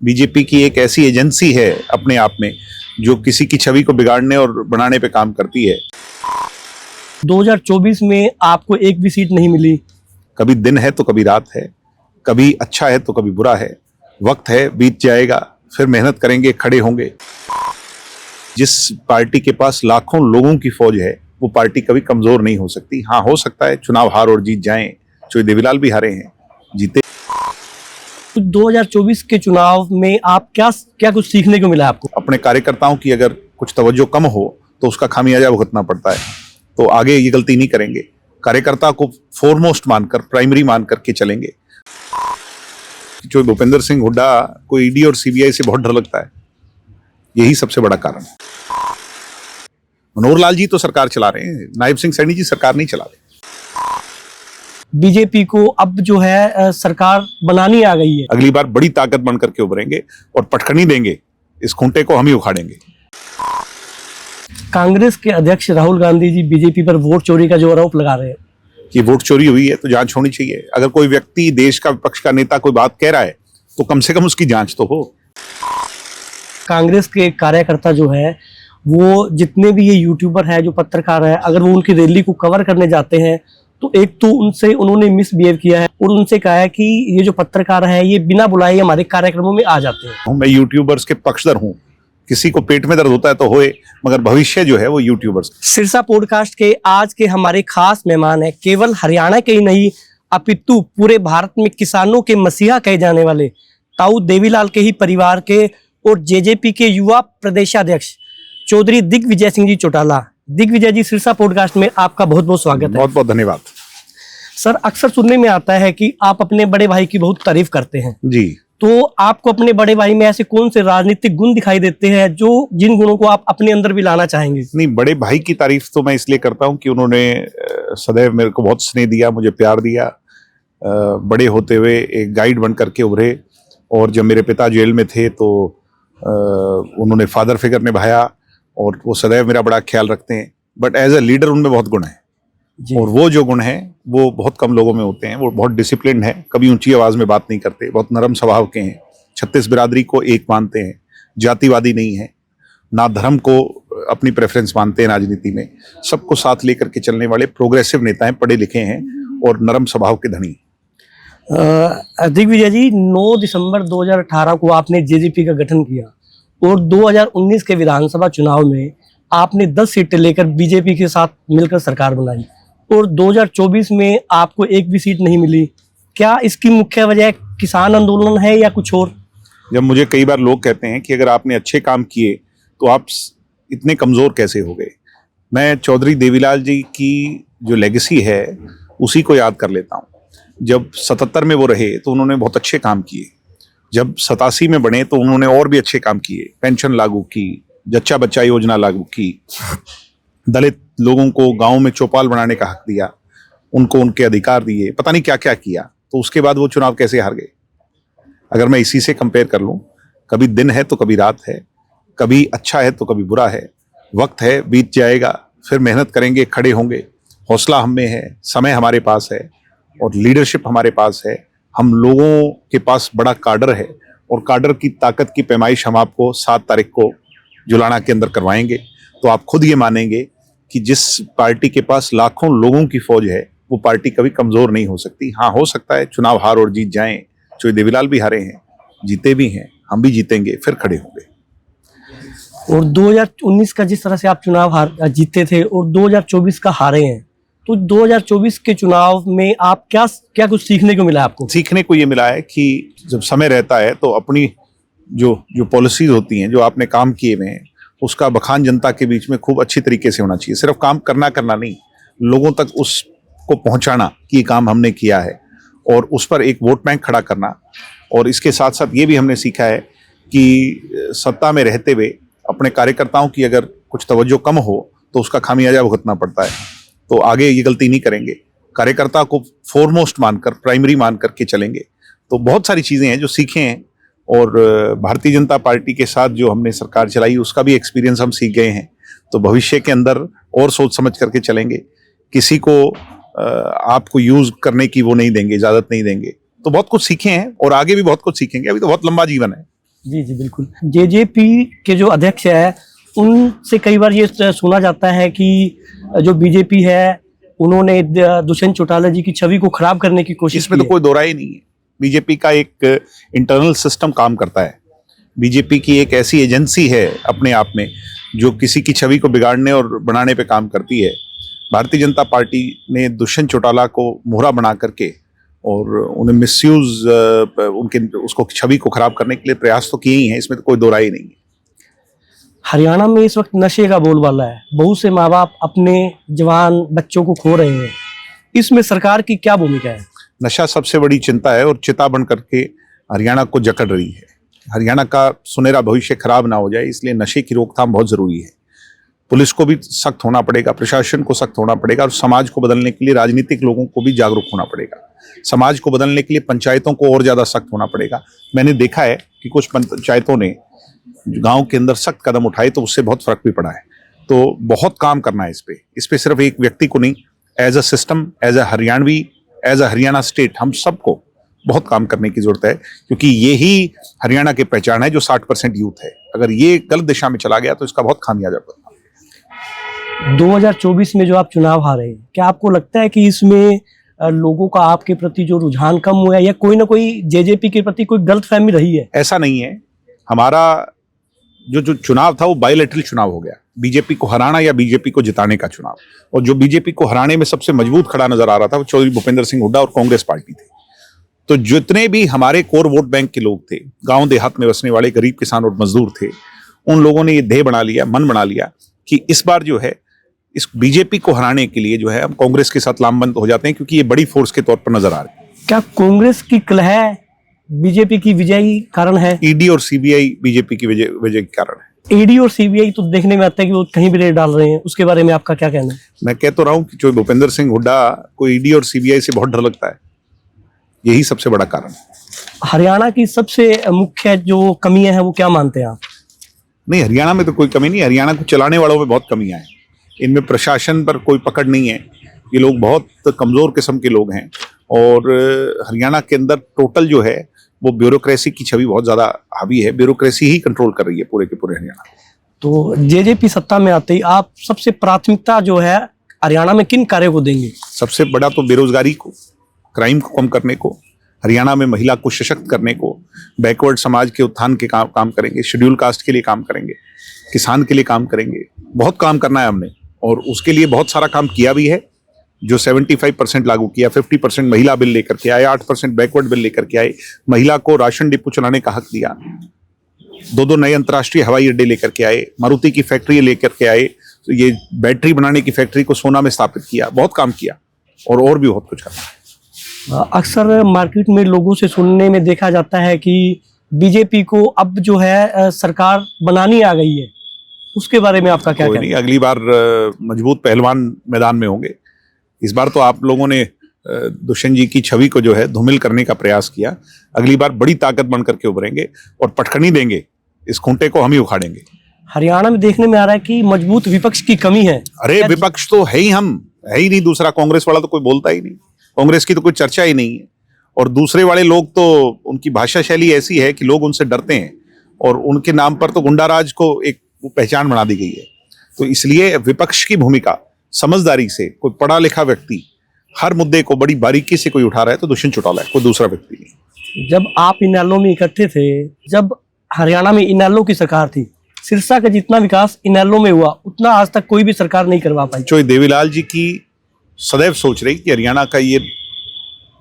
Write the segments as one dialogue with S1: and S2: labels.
S1: BJP की एक ऐसी एजेंसी है अपने आप में जो किसी की छवि को बिगाड़ने और बनाने पे काम करती है।
S2: 2024 में आपको एक भी सीट नहीं मिली।
S1: कभी दिन है तो कभी रात है, कभी अच्छा है तो कभी बुरा है। वक्त है, बीत जाएगा, फिर मेहनत करेंगे, खड़े होंगे। जिस पार्टी के पास लाखों लोगों की फौज है वो पार्टी कभी कमजोर नहीं हो सकती। हाँ, हो सकता है चुनाव हार और जीत जाएं। चौधरी देवीलाल भी हारे हैं, जीते।
S2: 2024 के चुनाव में आप क्या कुछ सीखने को मिला आपको?
S1: अपने कार्यकर्ताओं की अगर कुछ तवज्जो कम हो तो उसका खामियाजा भुगतना पड़ता है, तो आगे ये गलती नहीं करेंगे। कार्यकर्ता को फोरमोस्ट मानकर, प्राइमरी मान करके चलेंगे। जो भूपेंद्र सिंह हुड्डा को ईडी और सीबीआई से बहुत डर लगता है, यही सबसे बड़ा कारण है। मनोहर लाल जी तो सरकार चला रहे हैं, नायब सिंह सैनी जी सरकार नहीं चला रहे।
S2: बीजेपी को अब जो है सरकार बनानी आ गई है।
S1: अगली बार बड़ी ताकत बन करके उभरेंगे और पटखनी देंगे। इस खूंटे को हम ही उखाड़ेंगे।
S2: कांग्रेस के अध्यक्ष राहुल गांधी जी बीजेपी पर वोट चोरी का जो आरोप लगा रहे हैं
S1: कि वोट चोरी हुई है तो जांच होनी चाहिए। अगर कोई व्यक्ति, देश का विपक्ष का नेता कोई बात कह रहा है तो कम से कम उसकी जांच तो हो।
S2: कांग्रेस के कार्यकर्ता जो है वो जितने भी ये यूट्यूबर है, जो पत्रकार है, अगर वो उनकी रैली को कवर करने जाते हैं तो एक तो उनसे उन्होंने मिसबिहेव किया है और उनसे कहा है कि ये जो पत्रकार है ये बिना बुलाए हमारे कार्यक्रमों में आ जाते हैं।
S1: मैं यूट्यूबर्स के पक्षधर हूँ। किसी को पेट में दर्द होता है तो होए, मगर भविष्य जो है वो यूट्यूबर्स।
S2: सिरसा पॉडकास्ट के आज के हमारे खास मेहमान है केवल हरियाणा के ही नहीं अपितु पूरे भारत में किसानों के मसीहा कहे जाने वाले ताऊ देवीलाल के ही परिवार के और जेजेपी के युवा प्रदेशाध्यक्ष चौधरी दिग्विजय सिंह जी चौटाला। दिग्विजय जी, सिरसा पॉडकास्ट में आपका बहुत बहुत स्वागत है।
S1: बहुत बहुत धन्यवाद
S2: सर। अक्सर सुनने में आता है कि आप अपने बड़े भाई की बहुत तारीफ करते हैं
S1: जी।
S2: तो आपको अपने बड़े भाई में ऐसे कौन से राजनीतिक गुण दिखाई देते हैं जो जिन गुणों को आप अपने अंदर भी लाना चाहेंगे?
S1: नहीं, बड़े भाई की तारीफ तो मैं इसलिए करता हूँ कि उन्होंने सदैव मेरे को बहुत स्नेह दिया, मुझे प्यार दिया। बड़े होते हुए एक गाइड बन करके उभरे, और जब मेरे पिता जेल में थे तो उन्होंने फादर फिगर निभाया और वो सदैव मेरा बड़ा ख्याल रखते हैं। बट एज ए लीडर उनमें बहुत गुण है, और वो जो गुण है वो बहुत कम लोगों में होते हैं। वो बहुत डिसिप्लिन है, कभी ऊंची आवाज में बात नहीं करते, बहुत नरम स्वभाव के हैं। 36 बिरादरी को एक मानते हैं, जातिवादी नहीं है, ना धर्म को अपनी प्रेफरेंस मानते हैं राजनीति में। सबको साथ लेकर के चलने वाले प्रोग्रेसिव नेता हैं, पढ़े लिखे हैं और नरम स्वभाव के धनी।
S2: दिग्विजय जी, 9 दिसंबर 2018 को आपने जेजेपी का गठन किया और 2019 के विधानसभा चुनाव में आपने 10 सीटें लेकर बीजेपी के साथ मिलकर सरकार बनाई और 2024 में आपको एक भी सीट नहीं मिली। क्या इसकी मुख्य वजह किसान आंदोलन है या कुछ और?
S1: जब मुझे कई बार लोग कहते हैं कि अगर आपने अच्छे काम किए तो आप इतने कमजोर कैसे हो गए, मैं चौधरी देवीलाल जी की जो लेगेसी है उसी को याद कर लेता हूँ। जब 77 में वो रहे तो उन्होंने बहुत अच्छे काम किए। जब 87 में बने तो उन्होंने और भी अच्छे काम किए। पेंशन लागू की, जच्चा बच्चा योजना लागू की, दलित लोगों को गांव में चौपाल बनाने का हक दिया, उनको उनके अधिकार दिए, पता नहीं क्या क्या किया। तो उसके बाद वो चुनाव कैसे हार गए? अगर मैं इसी से कंपेयर कर लूं, कभी दिन है तो कभी रात है, कभी अच्छा है तो कभी बुरा है। वक्त है, बीत जाएगा, फिर मेहनत करेंगे, खड़े होंगे। हौसला हम में है, समय हमारे पास है और लीडरशिप हमारे पास है। हम लोगों के पास बड़ा काडर है और काडर की ताकत की पैमाइश हम आपको 7 तारीख को जुलाना के अंदर करवाएंगे। तो आप खुद ये मानेंगे कि जिस पार्टी के पास लाखों लोगों की फौज है वो पार्टी कभी कमजोर नहीं हो सकती। हाँ, हो सकता है चुनाव हार और जीत जाएं। चौधरी देवीलाल भी हारे हैं, जीते भी हैं, हम भी जीतेंगे, फिर खड़े होंगे।
S2: और 2019 का जिस तरह से आप चुनाव जीते थे और 2024 का हारे हैं, तो 2024 के चुनाव में आप क्या कुछ सीखने को मिला आपको?
S1: सीखने को ये मिला है कि जब समय रहता है तो अपनी जो पॉलिसीज होती हैं, जो आपने काम किए हुए हैं, उसका बखान जनता के बीच में खूब अच्छी तरीके से होना चाहिए। सिर्फ काम करना नहीं, लोगों तक उसको पहुंचाना कि ये काम हमने किया है, और उस पर एक वोट बैंक खड़ा करना। और इसके साथ साथ ये भी हमने सीखा है कि सत्ता में रहते हुए अपने कार्यकर्ताओं की अगर कुछ तवज्जो कम हो तो उसका खामियाजा भुगतना पड़ता है, तो आगे ये गलती नहीं करेंगे। कार्यकर्ता को फोरमोस्ट मानकर, प्राइमरी मान करके चलेंगे। तो बहुत सारी चीज़ें हैं जो सीखे हैं, और भारतीय जनता पार्टी के साथ जो हमने सरकार चलाई उसका भी एक्सपीरियंस हम सीख गए हैं। तो भविष्य के अंदर और सोच समझ करके चलेंगे। किसी को आपको यूज करने की वो नहीं देंगे, इजाजत नहीं देंगे। तो बहुत कुछ सीखे हैं और आगे भी बहुत कुछ सीखेंगे। अभी तो बहुत लंबा जीवन है।
S2: जी जी बिल्कुल। जेजेपी के जो अध्यक्ष है उनसे कई बार ये सुना जाता है कि जो बीजेपी है उन्होंने दुष्यंत चौटाला जी की छवि को खराब करने की कोशिश
S1: इसमें
S2: की
S1: तो कोई दो राय ही नहीं है। बीजेपी का एक इंटरनल सिस्टम काम करता है। बीजेपी की एक ऐसी एजेंसी है अपने आप में जो किसी की छवि को बिगाड़ने और बनाने पे काम करती है। भारतीय जनता पार्टी ने दुष्यंत चौटाला को मोहरा बना करके और उन्हें मिसयूज उनके उसको छवि को खराब करने के लिए प्रयास तो किए ही हैं। इसमें तो कोई दो राय ही नहीं है।
S2: हरियाणा में इस वक्त नशे का बोलबाला है, बहुत से माँ बाप अपने जवान बच्चों को खो रहे हैं, इसमें सरकार की क्या भूमिका है?
S1: नशा सबसे बड़ी चिंता है और चिता बन करके हरियाणा को जकड़ रही है। हरियाणा का सुनहरा भविष्य खराब ना हो जाए, इसलिए नशे की रोकथाम बहुत जरूरी है। पुलिस को भी सख्त होना पड़ेगा, प्रशासन को सख्त होना पड़ेगा और समाज को बदलने के लिए राजनीतिक लोगों को भी जागरूक होना पड़ेगा। समाज को बदलने के लिए पंचायतों को और ज्यादा सख्त होना पड़ेगा। मैंने देखा है कि कुछ पंचायतों ने गांव के अंदर सख्त कदम उठाए तो उससे बहुत फर्क भी पड़ा है। तो बहुत काम करना है इस पे सिर्फ एक व्यक्ति को नहीं, as a system, as a Haryanvi, as a Haryana state हम सबको बहुत काम करने की जरूरत है, क्योंकि यही हरियाणा की पहचान है जो 60% यूथ है। अगर ये गलत दिशा में चला गया तो इसका बहुत खामियाजा पड़ेगा।
S2: 2024 में जो आप चुनाव हारे हैं, क्या आपको लगता है कि इसमें लोगों का आपके प्रति जो रुझान कम हुआ है या कोई ना कोई जेजेपी के प्रति कोई गलतफहमी रही है?
S1: ऐसा नहीं है। हमारा जो चुनाव था वो बायलैटरल चुनाव हो गया। बीजेपी को हराना या बीजेपी को जिताने का चुनाव। और जो बीजेपी को हराने में सबसे मजबूत खड़ा नजर आ रहा था वो चौधरी भूपेंद्र सिंह हुड्डा और कांग्रेस पार्टी थी। तो जितने भी हमारे कोर वोट बैंक के लोग थे, गांव देहात में बसने वाले गरीब किसान और मजदूर थे, उन लोगों ने ये ध्येय बना लिया, मन बना लिया कि इस बार जो है इस बीजेपी को हराने के लिए जो है हम कांग्रेस के साथ लामबंद हो जाते हैं, क्योंकि ये बड़ी फोर्स के तौर पर नजर आ रही है।
S2: क्या कांग्रेस की कलह बीजेपी की विजयी कारण है?
S1: ईडी और सीबीआई बीजेपी की विजय के कारण है।
S2: ईडी और सीबीआई तो देखने में आता है कि वो कहीं भी रेड डाल रहे हैं, उसके बारे में आपका क्या कहना है?
S1: मैं कह तो रहा हूं कि जो भूपेंद्र सिंह हुड्डा को ईडी और सीबीआई से बहुत डर लगता है, यही सबसे बड़ा कारण है।
S2: हरियाणा की सबसे मुख्य जो कमियां हैं वो क्या मानते हैं आप?
S1: नहीं, हरियाणा में तो कोई कमी नहीं। हरियाणा को चलाने वालों में बहुत कमियां हैं। इनमें प्रशासन पर कोई पकड़ नहीं है। ये लोग बहुत कमजोर किस्म के लोग हैं और हरियाणा के अंदर टोटल जो है वो ब्यूरोक्रेसी की छवि बहुत ज्यादा हावी है। ब्यूरोक्रेसी ही कंट्रोल कर रही है पूरे के पूरे हरियाणा।
S2: तो जेजेपी सत्ता में आते ही आप सबसे प्राथमिकता जो है हरियाणा में किन कार्यों को देंगे?
S1: सबसे बड़ा तो बेरोजगारी को, क्राइम को कम करने को, हरियाणा में महिला को सशक्त करने को, बैकवर्ड समाज के उत्थान के काम करेंगे, शेड्यूल कास्ट के लिए काम करेंगे, किसान के लिए काम करेंगे। बहुत काम करना है हमने और उसके लिए बहुत सारा काम किया भी है। जो 75% लागू किया, 50% महिला बिल लेकर के आए, 8% बैकवर्ड बिल लेकर के आए, महिला को राशन डिपो चलाने का हक दिया, 2 नए अंतर्राष्ट्रीय हवाई अड्डे लेकर के आए, मारुति की फैक्ट्री लेकर के आए, तो ये बैटरी बनाने की फैक्ट्री को सोना में स्थापित किया। बहुत काम किया और भी बहुत कुछ करना है।
S2: अक्सर मार्केट में लोगों से सुनने में देखा जाता है कि बीजेपी को अब जो है सरकार बनानी आ गई है, उसके बारे में आपका क्या कहना है?
S1: नहीं, अगली बार मजबूत पहलवान मैदान में होंगे। इस बार तो आप लोगों ने दुष्यंत जी की छवि को जो है धूमिल करने का प्रयास किया। अगली बार बड़ी ताकत बन करके उभरेंगे और पटखनी देंगे, इस खूंटे को हम ही उखाड़ेंगे।
S2: हरियाणा में देखने में आ रहा है कि मजबूत विपक्ष की कमी है।
S1: अरे विपक्ष तो है ही, हम है ही नहीं। दूसरा कांग्रेस वाला तो कोई बोलता ही नहीं, कांग्रेस की तो कोई चर्चा ही नहीं है। और दूसरे वाले लोग तो उनकी भाषा शैली ऐसी है कि लोग उनसे डरते हैं और उनके नाम पर तो गुंडाराज को एक पहचान बना दी गई है। तो इसलिए विपक्ष की भूमिका समझदारी से, कोई पढ़ा लिखा व्यक्ति हर मुद्दे को बड़ी बारीकी से कोई उठा रहा है तो दुष्यंत चौटाला है, कोई दूसरा व्यक्ति नहीं।
S2: जब आप इनेलो में इकट्ठे थे, जब हरियाणा में इनेलो की सरकार थी, सिरसा का जितना विकास इनेलो में हुआ उतना आज तक कोई भी सरकार नहीं करवा पाई।
S1: चौधरी देवीलाल जी की सदैव सोच रही कि हरियाणा का ये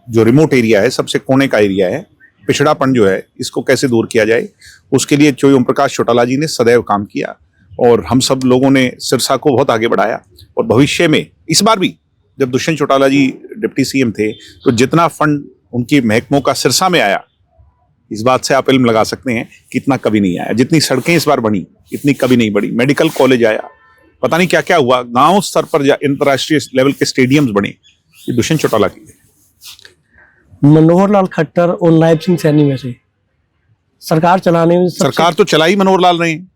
S1: जो रिमोट एरिया है, सबसे कोने का एरिया है, पिछड़ापन जो है, इसको कैसे दूर किया जाए, उसके लिए चौधरी ओम प्रकाश चौटाला जी ने सदैव काम किया और हम सब लोगों ने सिरसा को बहुत आगे बढ़ाया। और भविष्य में इस बार भी जब दुष्यंत चौटाला जी डिप्टी सीएम थे तो जितना फंड उनकी महकमों का सिरसा में आया, इस बात से आप इल्म लगा सकते हैं कि इतना कभी नहीं आया। जितनी सड़कें इस बार बनी इतनी कभी नहीं बनी। मेडिकल कॉलेज आया, पता नहीं क्या क्या हुआ, गांव स्तर पर अंतर्राष्ट्रीय लेवल के स्टेडियम्स बने, ये दुष्यंत चौटाला की है।
S2: मनोहर लाल खट्टर और नायब सिंह सैनी में से सरकार चलाने में
S1: सरकार तो चला ही मनोहर लाल रहे हैं।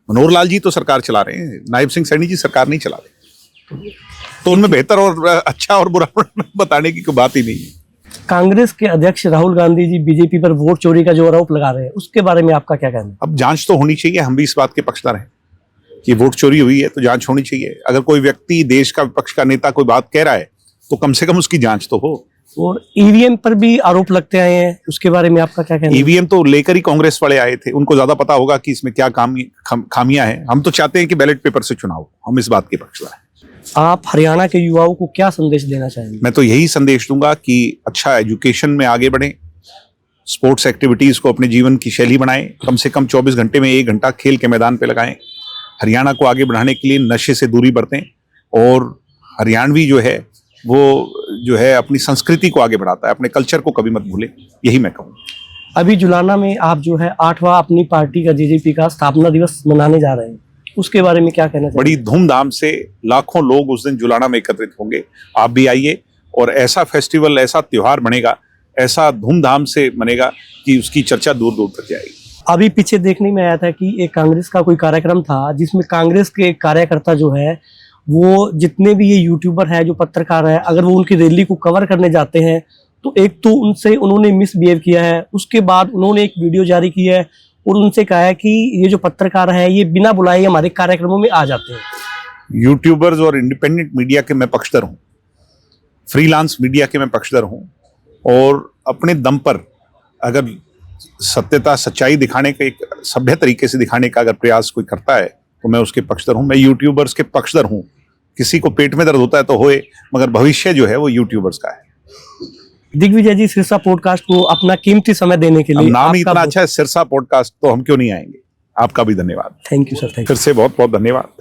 S1: मनोहर लाल जी तो सरकार चला रहे हैं, नायब सिंह सैनी जी सरकार नहीं चला रहे। तो उनमें बेहतर और अच्छा और बुरा बताने की कोई बात ही नहीं है।
S2: कांग्रेस के अध्यक्ष राहुल गांधी जी बीजेपी पर वोट चोरी का जो आरोप लगा रहे हैं, उसके बारे में आपका क्या कहना है?
S1: अब जांच तो होनी चाहिए, हम भी इस बात के पक्षधर हैं कि वोट चोरी हुई है तो जांच होनी चाहिए। अगर कोई व्यक्ति, देश का विपक्ष का नेता कोई बात कह रहा है तो कम से कम उसकी जांच तो हो।
S2: और ईवीएम पर भी आरोप लगते आए हैं, उसके बारे में आपका क्या कहना है?
S1: ईवीएम तो लेकर ही कांग्रेस वाले आए थे, उनको ज्यादा पता होगा कि इसमें क्या खामियां हैं। हम तो चाहते हैं कि बैलेट पेपर से चुनाव, हम इस बात के पक्षधर हैं।
S2: आप हरियाणा के युवाओं को क्या संदेश देना चाहेंगे?
S1: मैं तो यही संदेश दूंगा कि अच्छा एजुकेशन में आगे बढ़ें, स्पोर्ट्स एक्टिविटीज को अपने जीवन की शैली बनाएं, कम से कम 24 घंटे में 1 घंटा खेल के मैदान पे लगाएं। हरियाणा को आगे बढ़ाने के लिए नशे से दूरी बरतें, और हरियाणवी जो है अपनी संस्कृति को आगे बढ़ाता है, अपने कल्चर को कभी मत भूले, यही मैं कहूँगा।
S2: अभी जुलाना में आप जो है 8वां अपनी पार्टी का जेजेपी का स्थापना दिवस मनाने जा रहे हैं, उसके बारे में क्या कहना चाहिए?
S1: बड़ी धूमधाम से लाखों लोग उस दिन जुलाना में एकत्रित होंगे। आप भी आइए, और ऐसा फेस्टिवल, ऐसा त्योहार बनेगा, ऐसा धूमधाम से बनेगा कि उसकी चर्चा दूर दूर तक जाएगी।
S2: अभी पीछे देखने में आया था कि एक कांग्रेस का कोई कार्यक्रम था जिसमें कांग्रेस के कार्यकर्ता जो है वो जितने भी ये यूट्यूबर है, जो पत्रकार है, अगर वो उनकी रैली को कवर करने जाते हैं तो एक तो उनसे उन्होंने मिसबिहेव किया है, उसके बाद उन्होंने एक वीडियो जारी की है और उनसे कहा है कि ये जो पत्रकार है ये बिना बुलाए हमारे कार्यक्रमों में आ जाते हैं।
S1: यूट्यूबर्स और इंडिपेंडेंट मीडिया के मैं पक्षधर हूँ, फ्रीलांस मीडिया के मैं पक्षधर हूँ, और अपने दम पर अगर सत्यता, सच्चाई दिखाने का, एक सभ्य तरीके से दिखाने का अगर प्रयास कोई करता है तो मैं उसके पक्षधर हूँ। मैं यूट्यूबर्स के पक्षधर हूँ। किसी को पेट में दर्द होता है तो होए, मगर भविष्य जो है वो यूट्यूबर्स का है।
S2: दिग्विजय जी, सिरसा पॉडकास्ट को अपना कीमती समय देने के लिए
S1: नाम ही इतना अच्छा है सिरसा पॉडकास्ट, तो हम क्यों नहीं आएंगे। आपका भी धन्यवाद।
S2: Thank you sir.
S1: फिर से बहुत बहुत धन्यवाद।